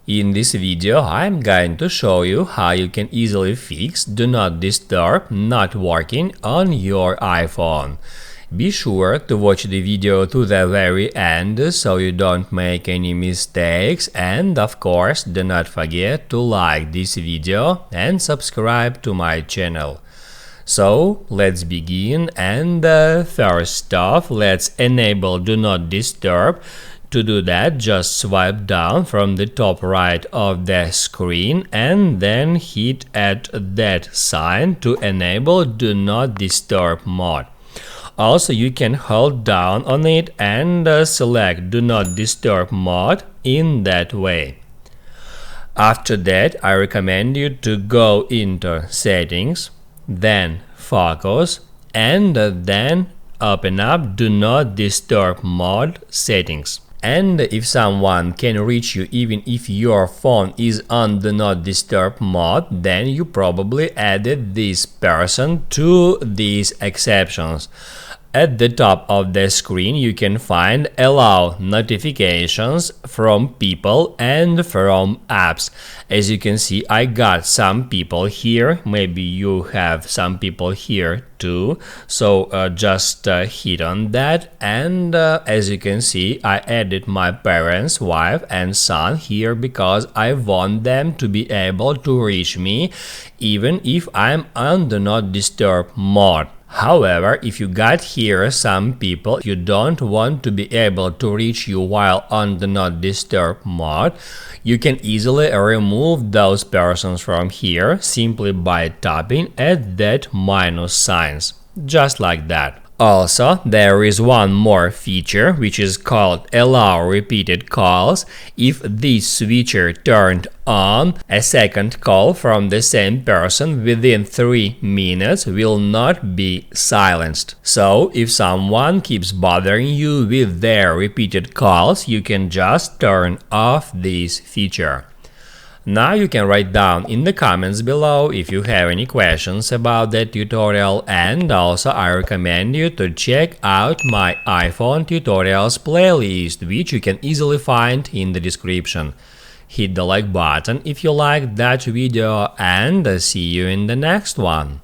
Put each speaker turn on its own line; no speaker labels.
In this video, I'm going to show you how you can easily fix Do Not Disturb not working on your iPhone. Be sure to watch the video to the very end so you don't make any mistakes, and of course do not forget to like this video and subscribe to my channel. So let's begin, and first off, let's enable Do Not Disturb. To do that, just swipe down from the top right of the screen and then hit at that sign to enable Do Not Disturb mode. Also, you can hold down on it and select Do Not Disturb mode in that way. After that, I recommend you to go into Settings, then Focus, and then open up Do Not Disturb mode settings. And if someone can reach you even if your phone is on Do Not Disturb mode, then you probably added this person to these exceptions. At the top of the screen you can find Allow notifications from people and from apps. As you can see, I got some people here, maybe you have some people here too, so just hit on that, and as you can see, I added my parents, wife and son here because I want them to be able to reach me even if I'm on Do Not Disturb mode. However, if you got here some people you don't want to be able to reach you while on Do Not Disturb mode, you can easily remove those persons from here simply by tapping at that minus signs, just like that. Also, there is one more feature which is called Allow Repeated Calls. If this feature turned on, a second call from the same person within 3 minutes will not be silenced. So, if someone keeps bothering you with their repeated calls, you can just turn off this feature. Now you can write down in the comments below if you have any questions about that tutorial, and also I recommend you to check out my iPhone tutorials playlist, which you can easily find in the description. Hit the like button if you liked that video, and see you in the next one.